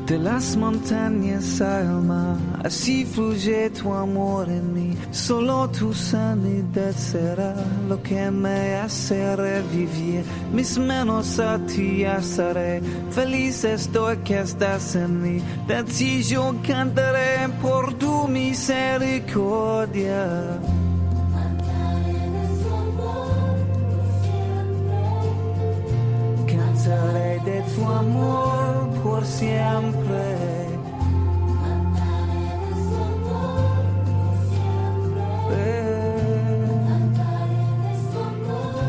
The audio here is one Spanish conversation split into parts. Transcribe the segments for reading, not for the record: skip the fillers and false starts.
De las montañas al mar, así fluye tu amor en mí. Solo tu sanidad será lo que me hace revivir. Mis manos a ti alzaré, feliz estoy que estás en mí. De ti yo cantaré por tu misericordia. Cantaré de tu amor por siempre. Cantaré de su amor por siempre. Cantaré de su amor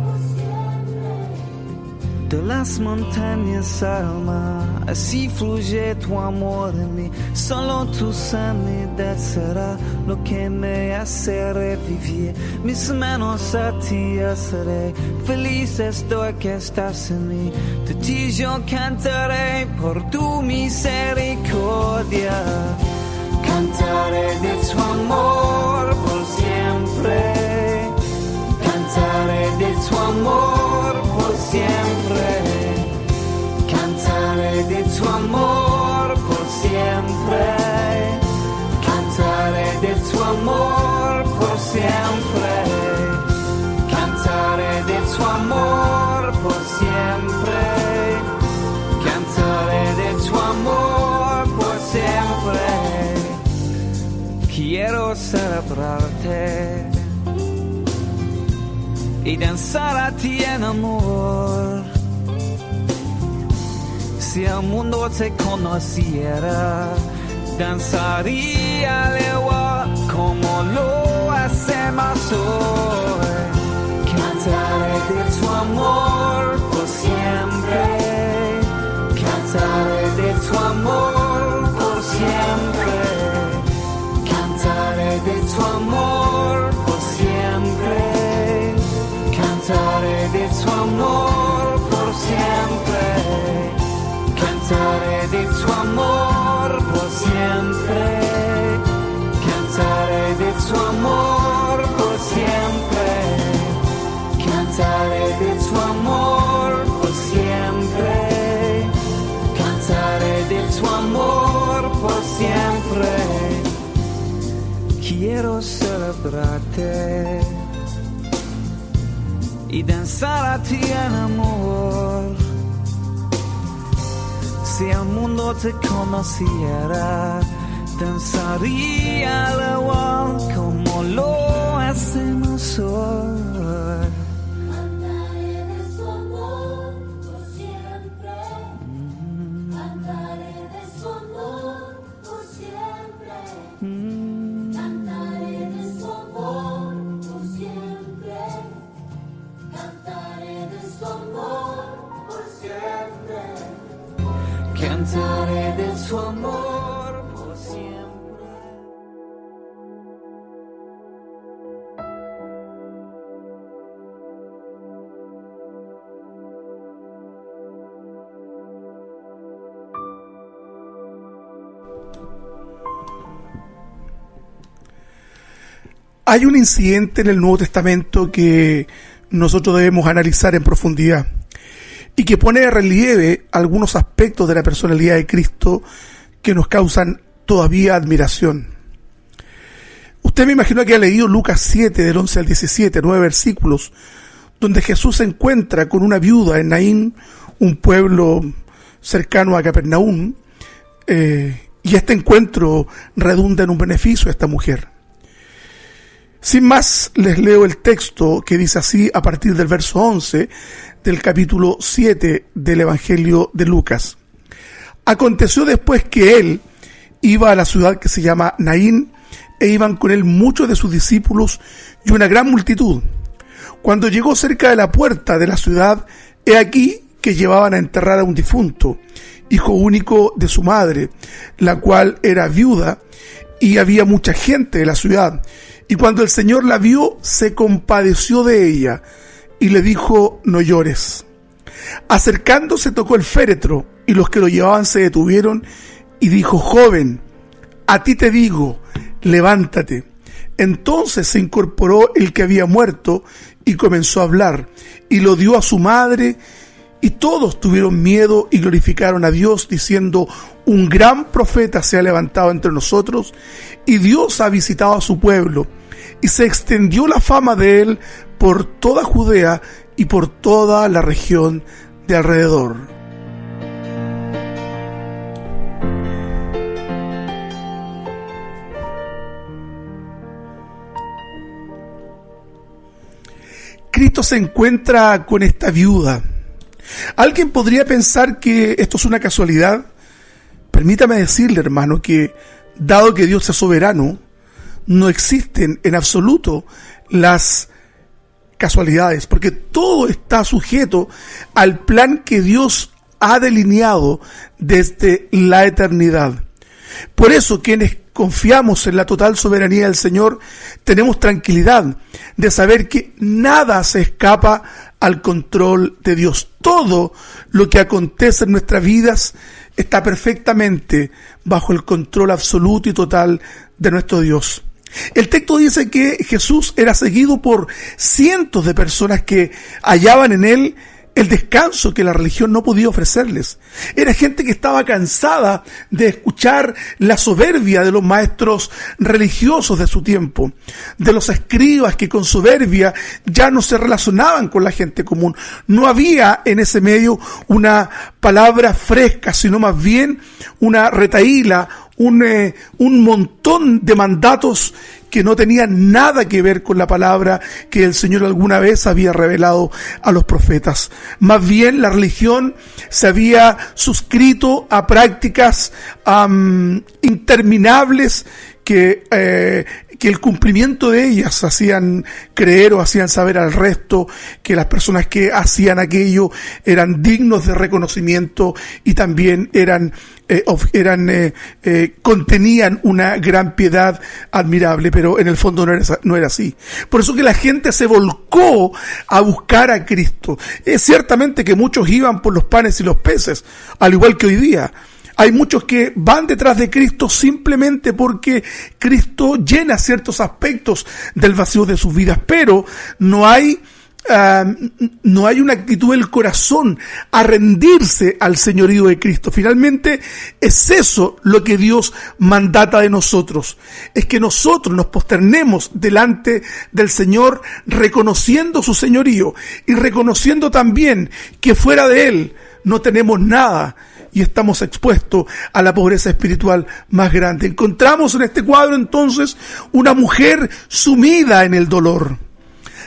por siempre. De las montañas al mar, así fluye tu amor en mí. Solo tu sanidad será lo que me hace revivir. Mis manos a ti alzaré, feliz estoy que estás en mí. De ti yo cantaré por tu misericordia. Cantaré de tu amor por siempre. Cantaré de tu amor por siempre. Cantaré de tu amor por siempre. Cantaré de tu amor por siempre. Cantaré de tu amor por siempre. Cantaré de tu amor por siempre. Quiero celebrarte y danzar a ti en amor. Si el mundo te conociera, danzaría al igual como lo hacemos hoy. Cantaré de tu amor por siempre. Cantaré de tu amor por siempre. Cantaré de tu amor por siempre. Cantaré de tu amor por siempre. Cantaré de tu amor por siempre. Cantaré de tu amor por siempre. Cantaré de tu amor por siempre. Cantaré de tu amor por siempre. Quiero celebrarte y danzar a ti en amor. Si el mundo te conociera, danzaría al igual como lo hacemos hoy. Cantaré de su amor por siempre. Cantaré de su amor por siempre. Cantaré de su amor por siempre. Cantaré de su amor por siempre. Cantaré de su amor por siempre. Hay un incidente en el Nuevo Testamento que nosotros debemos analizar en profundidad y que pone de relieve algunos aspectos de la personalidad de Cristo que nos causan todavía admiración. Usted me imagino que ha leído Lucas 7, del 11 al 17, 9 versículos, donde Jesús se encuentra con una viuda en Naín, un pueblo cercano a Capernaum, y este encuentro redunda en un beneficio a esta mujer. Sin más, les leo el texto que dice así a partir del verso 11 del capítulo 7 del Evangelio de Lucas. Aconteció después que él iba a la ciudad que se llama Naín, e iban con él muchos de sus discípulos y una gran multitud. Cuando llegó cerca de la puerta de la ciudad, he aquí que llevaban a enterrar a un difunto, hijo único de su madre, la cual era viuda, y había mucha gente de la ciudad. Y cuando el Señor la vio, se compadeció de ella y le dijo: no llores. Acercándose, tocó el féretro, y los que lo llevaban se detuvieron, y dijo: joven, a ti te digo, levántate. Entonces se incorporó el que había muerto y comenzó a hablar, y lo dio a su madre, Y todos tuvieron miedo y glorificaron a Dios, diciendo: un gran profeta se ha levantado entre nosotros, y Dios ha visitado a su pueblo. Y se extendió la fama de él por toda Judea y por toda la región de alrededor. Cristo se encuentra con esta viuda. Alguien podría pensar que esto es una casualidad. Permítame decirle, hermano, que dado que Dios es soberano, no existen en absoluto las casualidades, porque todo está sujeto al plan que Dios ha delineado desde la eternidad. Por eso, quienes confiamos en la total soberanía del Señor, tenemos tranquilidad de saber que nada se escapa al control de Dios. Todo lo que acontece en nuestras vidas está perfectamente bajo el control absoluto y total de nuestro Dios. El texto dice que Jesús era seguido por cientos de personas que hallaban en él el descanso que la religión no podía ofrecerles. Era gente que estaba cansada de escuchar la soberbia de los maestros religiosos de su tiempo, de los escribas que con soberbia ya no se relacionaban con la gente común. No había en ese medio una palabra fresca, sino más bien una retahíla, un montón de mandatos que no tenían nada que ver con la palabra que el Señor alguna vez había revelado a los profetas. Más bien la religión se había suscrito a prácticas interminables que el cumplimiento de ellas hacían creer o hacían saber al resto que las personas que hacían aquello eran dignos de reconocimiento y también contenían una gran piedad admirable, pero en el fondo no era así. Por eso que la gente se volcó a buscar a Cristo. Es ciertamente que muchos iban por los panes y los peces, al igual que hoy día. Hay muchos que van detrás de Cristo simplemente porque Cristo llena ciertos aspectos del vacío de sus vidas, pero no hay una actitud del corazón a rendirse al señorío de Cristo. Finalmente es eso lo que Dios mandata de nosotros, es que nosotros nos posternemos delante del Señor reconociendo su señorío y reconociendo también que fuera de Él no tenemos nada y estamos expuestos a la pobreza espiritual más grande. Encontramos en este cuadro entonces una mujer sumida en el dolor.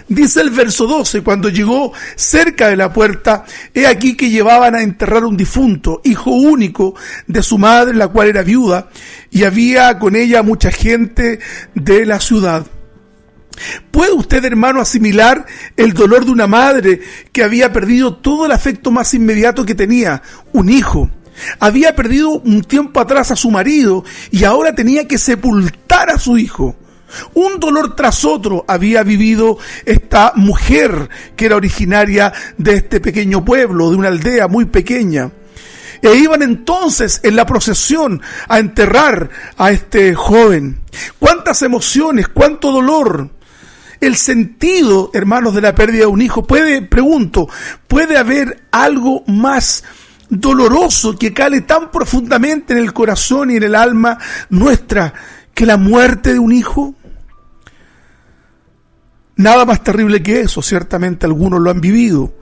Dice el verso 12, cuando llegó cerca de la puerta, he aquí que llevaban a enterrar un difunto, hijo único de su madre, la cual era viuda, y había con ella mucha gente de la ciudad. ¿Puede usted, hermano, asimilar el dolor de una madre que había perdido todo el afecto más inmediato que tenía, un hijo? Había perdido un tiempo atrás a su marido y ahora tenía que sepultar a su hijo. Un dolor tras otro había vivido esta mujer que era originaria de este pequeño pueblo, de una aldea muy pequeña. E iban entonces en la procesión a enterrar a este joven. ¿Cuántas emociones, cuánto dolor! El sentido, hermanos, de la pérdida de un hijo, ¿puede haber algo más doloroso que cale tan profundamente en el corazón y en el alma nuestra que la muerte de un hijo? Nada más terrible que eso, ciertamente algunos lo han vivido.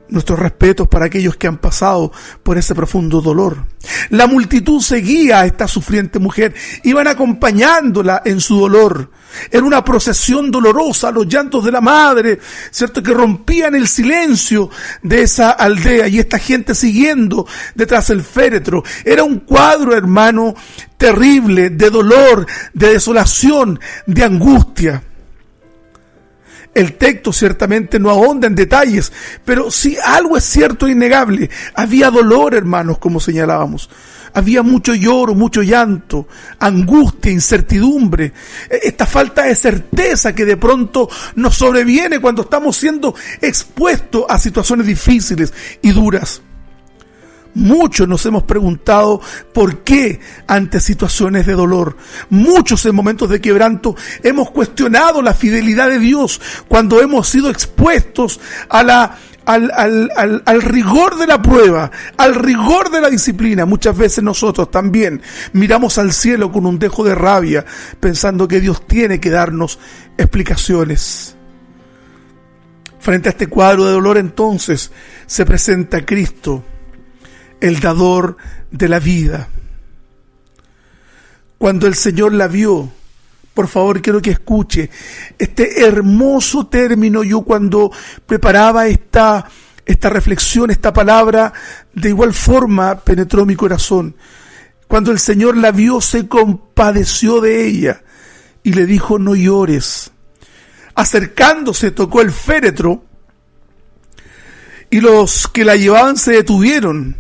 Nuestros respetos para aquellos que han pasado por ese profundo dolor. La multitud seguía a esta sufriente mujer, iban acompañándola en su dolor. Era una procesión dolorosa, los llantos de la madre, ¿cierto?, que rompían el silencio de esa aldea y esta gente siguiendo detrás del féretro. Era un cuadro, hermano, terrible, de dolor, de desolación, de angustia. El texto ciertamente no ahonda en detalles, pero sí algo es cierto e innegable. Había dolor, hermanos, como señalábamos. Había mucho lloro, mucho llanto, angustia, incertidumbre. Esta falta de certeza que de pronto nos sobreviene cuando estamos siendo expuestos a situaciones difíciles y duras. Muchos nos hemos preguntado por qué ante situaciones de dolor. Muchos en momentos de quebranto hemos cuestionado la fidelidad de Dios cuando hemos sido expuestos a al rigor de la prueba, al rigor de la disciplina. Muchas veces nosotros también miramos al cielo con un dejo de rabia, pensando que Dios tiene que darnos explicaciones. Frente a este cuadro de dolor, entonces, se presenta Cristo, el dador de la vida. Cuando el Señor la vio, por favor, quiero que escuche este hermoso término. Yo cuando preparaba esta reflexión, esta palabra, de igual forma penetró mi corazón. Cuando el Señor la vio, se compadeció de ella y le dijo: no llores. Acercándose, tocó el féretro y los que la llevaban se detuvieron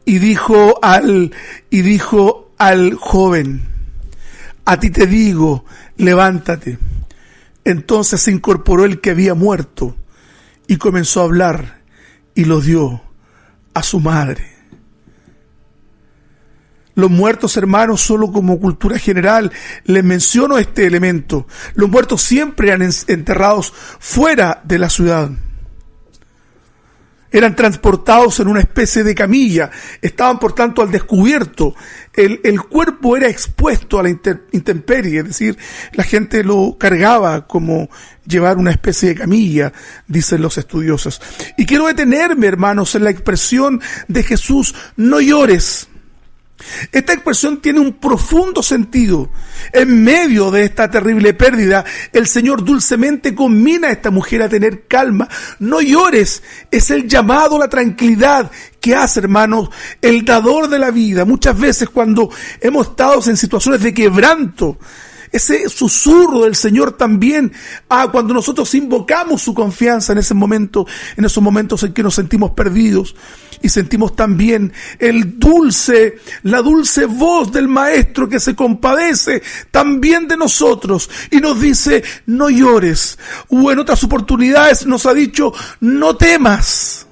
y dijo al joven: a ti te digo, levántate. Entonces se incorporó el que había muerto y comenzó a hablar y lo dio a su madre. Los muertos, hermanos, solo como cultura general, les menciono este elemento. Los muertos siempre eran enterrados fuera de la ciudad. Eran transportados en una especie de camilla, estaban por tanto al descubierto. El cuerpo era expuesto a la intemperie, es decir, la gente lo cargaba como llevar una especie de camilla, dicen los estudiosos. Y quiero detenerme, hermanos, en la expresión de Jesús: no llores. Esta expresión tiene un profundo sentido. En medio de esta terrible pérdida, el Señor dulcemente conmina a esta mujer a tener calma. No llores, es el llamado a la tranquilidad que hace, hermanos, el dador de la vida. Muchas veces cuando hemos estado en situaciones de quebranto, ese susurro del Señor también, cuando nosotros invocamos su confianza en esos momentos en que nos sentimos perdidos, y sentimos también la dulce voz del Maestro que se compadece también de nosotros y nos dice: no llores. O en otras oportunidades nos ha dicho: no temas.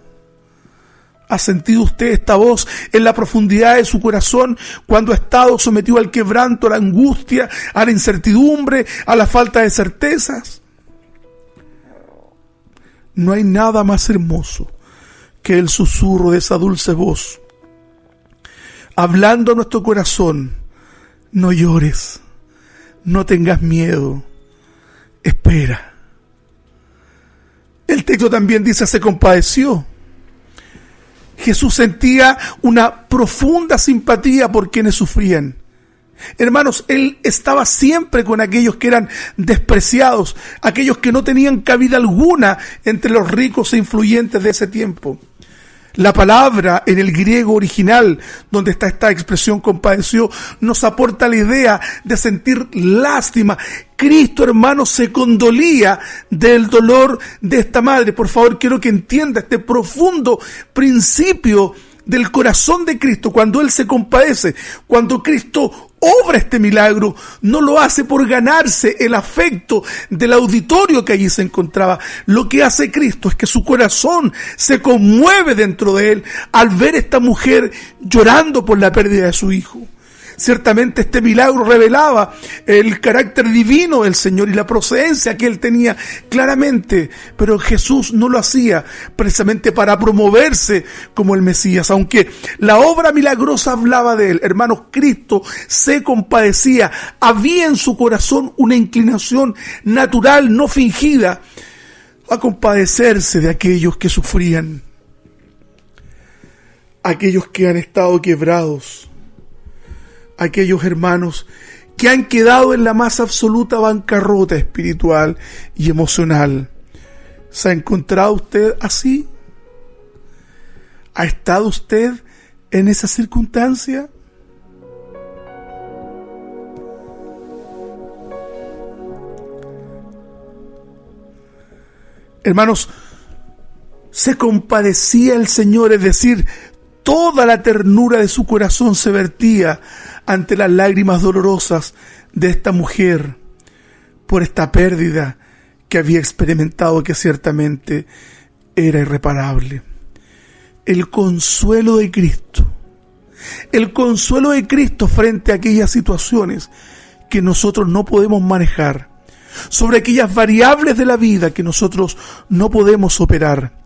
¿Ha sentido usted esta voz en la profundidad de su corazón cuando ha estado sometido al quebranto, a la angustia, a la incertidumbre, a la falta de certezas? No hay nada más hermoso que el susurro de esa dulce voz, hablando a nuestro corazón: no llores, no tengas miedo, espera. El texto también dice: se compadeció. Jesús sentía una profunda simpatía por quienes sufrían. Hermanos, Él estaba siempre con aquellos que eran despreciados, aquellos que no tenían cabida alguna entre los ricos e influyentes de ese tiempo. La palabra en el griego original, donde está esta expresión compadeció, nos aporta la idea de sentir lástima. Cristo, hermanos, se condolía del dolor de esta madre. Por favor, quiero que entienda este profundo principio del corazón de Cristo. Cuando Él se compadece, cuando Cristo obra este milagro, no lo hace por ganarse el afecto del auditorio que allí se encontraba. Lo que hace Cristo es que su corazón se conmueve dentro de Él al ver a esta mujer llorando por la pérdida de su hijo. Ciertamente este milagro revelaba el carácter divino del Señor y la procedencia que Él tenía claramente, pero Jesús no lo hacía precisamente para promoverse como el Mesías, aunque la obra milagrosa hablaba de Él. Hermanos, Cristo se compadecía, había en su corazón una inclinación natural, no fingida, a compadecerse de aquellos que sufrían, aquellos que han estado quebrados, aquellos hermanos que han quedado en la más absoluta bancarrota espiritual y emocional. ¿Se ha encontrado usted así? ¿Ha estado usted en esa circunstancia? Hermanos, se compadecía el Señor, es decir, toda la ternura de su corazón se vertía ante las lágrimas dolorosas de esta mujer por esta pérdida que había experimentado, que ciertamente era irreparable. El consuelo de Cristo frente a aquellas situaciones que nosotros no podemos manejar, sobre aquellas variables de la vida que nosotros no podemos operar.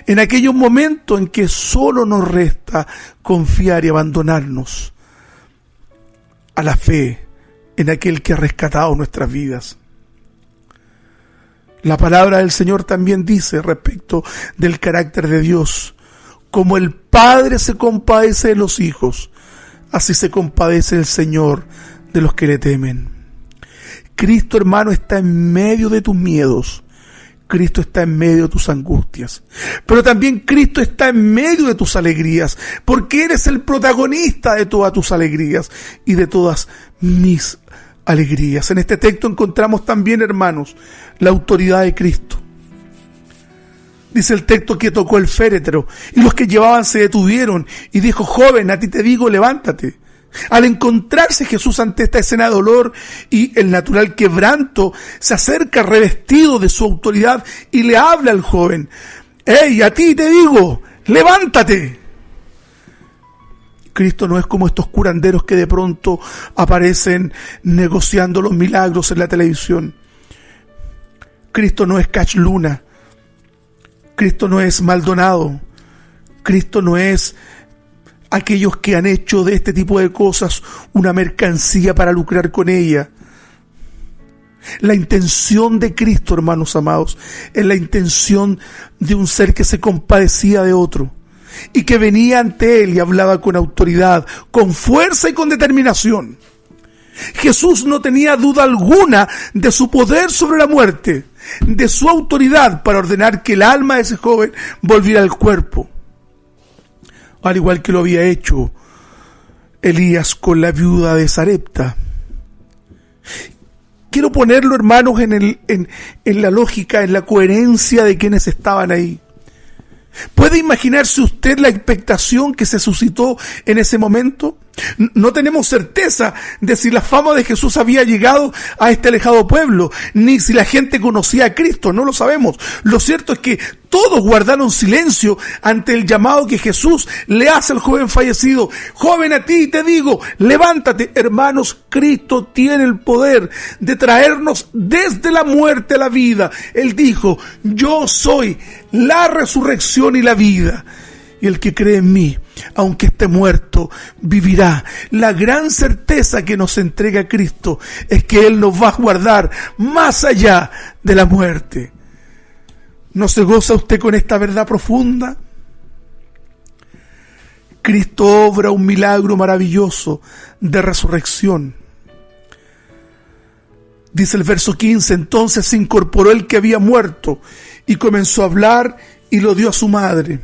En aquellos momentos en que solo nos resta confiar y abandonarnos a la fe en aquel que ha rescatado nuestras vidas. La palabra del Señor también dice respecto del carácter de Dios: como el Padre se compadece de los hijos, así se compadece el Señor de los que le temen. Cristo, hermano, está en medio de tus miedos. Cristo está en medio de tus angustias, pero también Cristo está en medio de tus alegrías, porque eres el protagonista de todas tus alegrías y de todas mis alegrías. En este texto encontramos también, hermanos, la autoridad de Cristo. Dice el texto que tocó el féretro y los que llevaban se detuvieron y dijo: joven, a ti te digo, levántate. Al encontrarse Jesús ante esta escena de dolor y el natural quebranto, se acerca revestido de su autoridad y le habla al joven: ¡Hey, a ti te digo, levántate! Cristo no es como estos curanderos que de pronto aparecen negociando los milagros en la televisión. Cristo no es Cash Luna. Cristo no es Maldonado. Cristo no es aquellos que han hecho de este tipo de cosas una mercancía para lucrar con ella. La intención de Cristo, hermanos amados, es la intención de un ser que se compadecía de otro y que venía ante él y hablaba con autoridad, con fuerza y con determinación. Jesús no tenía duda alguna de su poder sobre la muerte, de su autoridad para ordenar que el alma de ese joven volviera al cuerpo, al igual que lo había hecho Elías con la viuda de Sarepta. Quiero ponerlo, hermanos, en la lógica, en la coherencia de quienes estaban ahí. ¿Puede imaginarse usted la expectación que se suscitó en ese momento? No tenemos certeza de si la fama de Jesús había llegado a este alejado pueblo, ni si la gente conocía a Cristo, no lo sabemos. Lo cierto es que todos guardaron silencio ante el llamado que Jesús le hace al joven fallecido. Joven, a ti te digo, levántate. Hermanos, Cristo tiene el poder de traernos desde la muerte a la vida. Él dijo: yo soy la resurrección y la vida. Y el que cree en mí, aunque esté muerto, vivirá. La gran certeza que nos entrega Cristo es que Él nos va a guardar más allá de la muerte. ¿No se goza usted con esta verdad profunda? Cristo obra un milagro maravilloso de resurrección. Dice el verso 15: entonces se incorporó el que había muerto y comenzó a hablar y lo dio a su madre.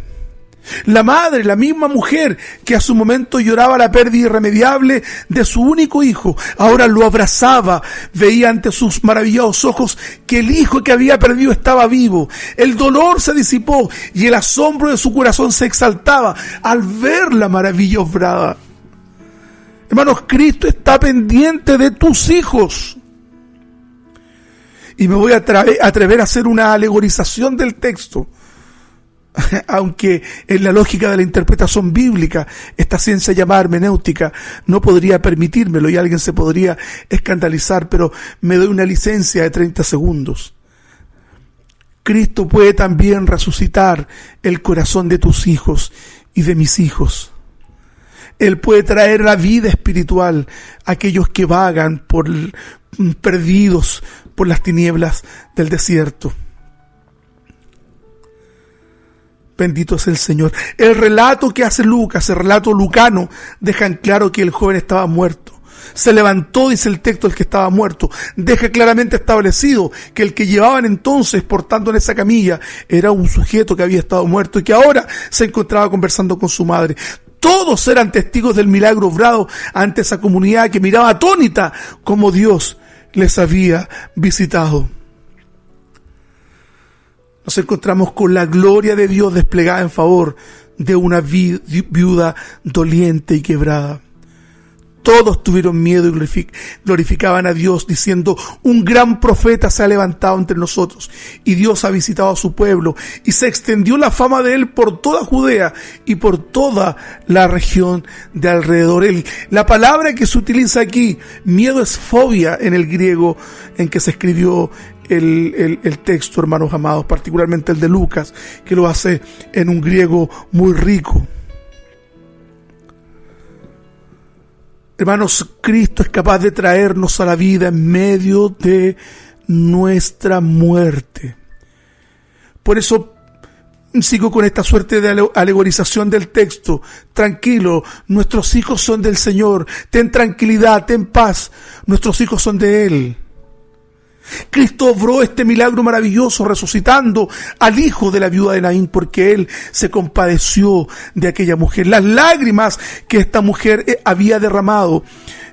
La madre, la misma mujer que a su momento lloraba la pérdida irremediable de su único hijo, ahora lo abrazaba, veía ante sus maravillados ojos que el hijo que había perdido estaba vivo. El dolor se disipó y el asombro de su corazón se exaltaba al ver la maravilla obrada. Hermanos, Cristo está pendiente de tus hijos. Y me voy a atrever a hacer una alegorización del texto. Aunque en la lógica de la interpretación bíblica, esta ciencia llamada hermenéutica no podría permitírmelo y alguien se podría escandalizar, pero me doy una licencia de 30 segundos. Cristo puede también resucitar el corazón de tus hijos y de mis hijos. Él puede traer la vida espiritual a aquellos que vagan perdidos por las tinieblas del desierto. Bendito es el Señor. El relato que hace Lucas, el relato lucano, deja en claro que el joven estaba muerto. Se levantó, dice el texto, el que estaba muerto. Deja claramente establecido que el que llevaban entonces portando en esa camilla era un sujeto que había estado muerto y que ahora se encontraba conversando con su madre. Todos eran testigos del milagro obrado ante esa comunidad que miraba atónita como Dios les había visitado. Nos encontramos con la gloria de Dios desplegada en favor de una viuda doliente y quebrada. todos tuvieron miedo y glorificaban a Dios, diciendo: un gran profeta se ha levantado entre nosotros, y Dios ha visitado a su pueblo, y se extendió la fama de él por toda Judea y por toda la región de alrededor. La palabra que se utiliza aquí, miedo, es fobia en el griego en que se escribió el texto, hermanos amados, particularmente el de Lucas, que lo hace en un griego muy rico. Hermanos, Cristo es capaz de traernos a la vida en medio de nuestra muerte. Por eso sigo con esta suerte de alegorización del texto. Tranquilo, nuestros hijos son del Señor. Ten tranquilidad, ten paz. Nuestros hijos son de Él. Cristo obró este milagro maravilloso resucitando al hijo de la viuda de Naín, porque Él se compadeció de aquella mujer. Las lágrimas que esta mujer había derramado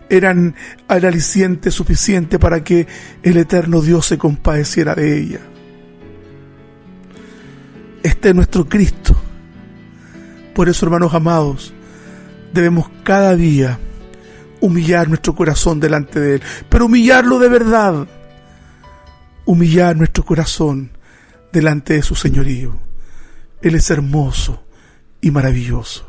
eran el aliciente suficiente para que el eterno Dios se compadeciera de ella. Este es nuestro Cristo. Por eso, hermanos amados, debemos cada día humillar nuestro corazón delante de Él, pero humillarlo de verdad. Humillar nuestro corazón delante de su señorío. Él es hermoso y maravilloso.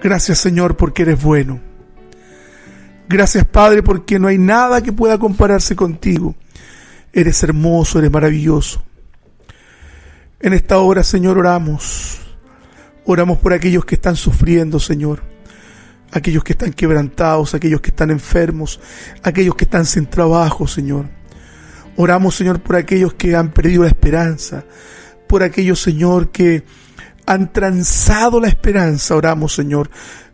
Gracias, Señor, porque eres bueno. Gracias, Padre, porque no hay nada que pueda compararse contigo. Eres hermoso, eres maravilloso. En esta hora, Señor, oramos. Oramos por aquellos que están sufriendo, Señor. Aquellos que están quebrantados, aquellos que están enfermos, aquellos que están sin trabajo, Señor. Oramos, Señor, por aquellos que han perdido la esperanza, por aquellos, Señor, que han transado la esperanza. Oramos, Señor,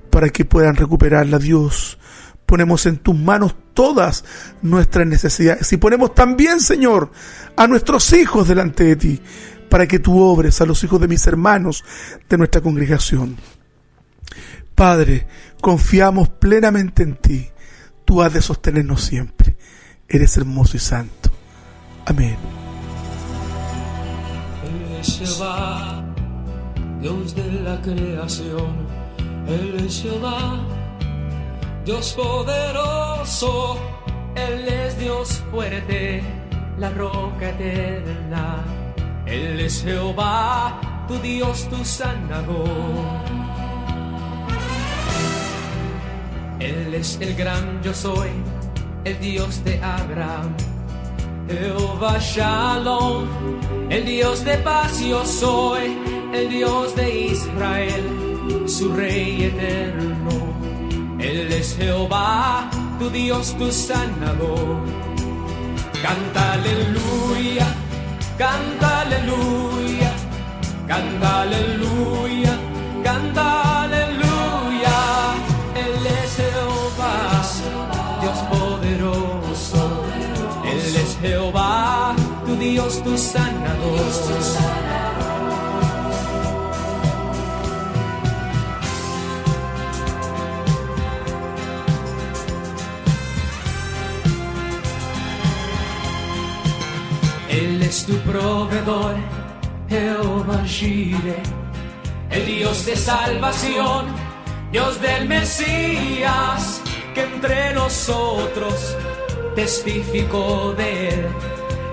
para que puedan recuperarla, Dios. Ponemos en tus manos todas nuestras necesidades y ponemos también, Señor, a nuestros hijos delante de ti, para que tú obres, a los hijos de mis hermanos de nuestra congregación. Padre, confiamos plenamente en ti. Tú has de sostenernos siempre. Eres hermoso y santo. Amén. Él es Jehová, Dios de la creación. Él es Jehová, Dios poderoso. Él es Dios fuerte, la roca eterna. Él es Jehová, tu Dios, tu sanador. Él es el gran yo soy, el Dios de Abraham. Jehová Shalom, el Dios de paz yo soy, el Dios de Israel, su Rey eterno. Él es Jehová, tu Dios, tu sanador. Canta aleluya. Canta aleluya, canta aleluya, canta aleluya. Él es Jehová, Dios poderoso. Él es Jehová, tu Dios, tu sanador. Él es tu proveedor, Jehová Jireh, el Dios de salvación, Dios del Mesías, que entre nosotros testificó de él.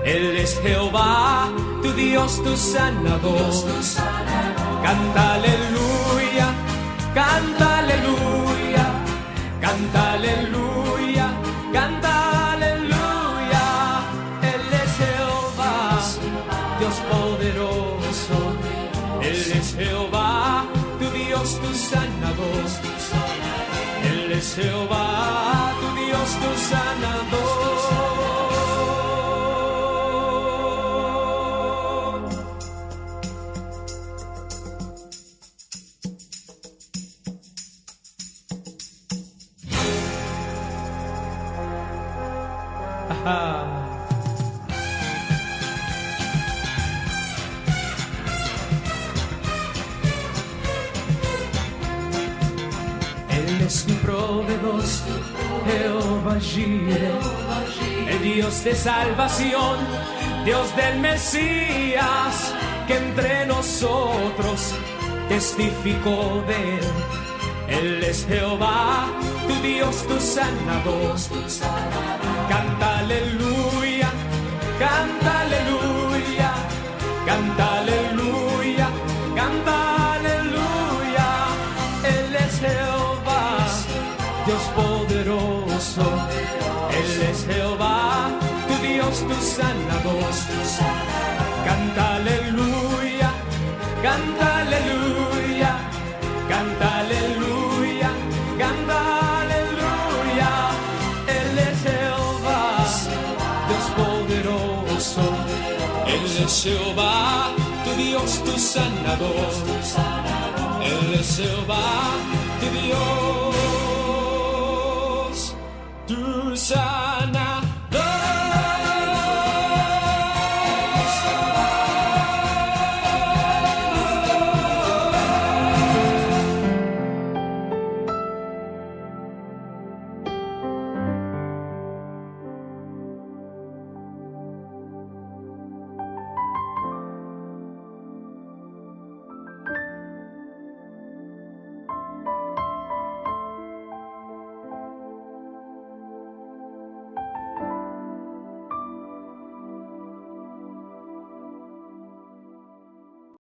Él es Jehová, tu Dios, tu sanador. Canta aleluya, canta aleluya, canta aleluya, canta aleluya. Dios poderoso, Él es Jehová, tu Dios, tu sanador. Él es Jehová, tu Dios, tu sanador. Ajá. Es tu proveedor, Jehová Jireh, el Dios de salvación, Dios del Mesías, que entre nosotros testificó de él. Él es Jehová, tu Dios, tu sanador. Canta aleluya, canta aleluya, canta aleluya, canta aleluya. Él es Jehová, Dios poderoso. Él es Jehová, tu Dios, tu sanador. Canta aleluya, canta aleluya, canta aleluya, canta aleluya. Él es Jehová, Dios poderoso. Él es Jehová, tu Dios, tu sanador. Él es Jehová,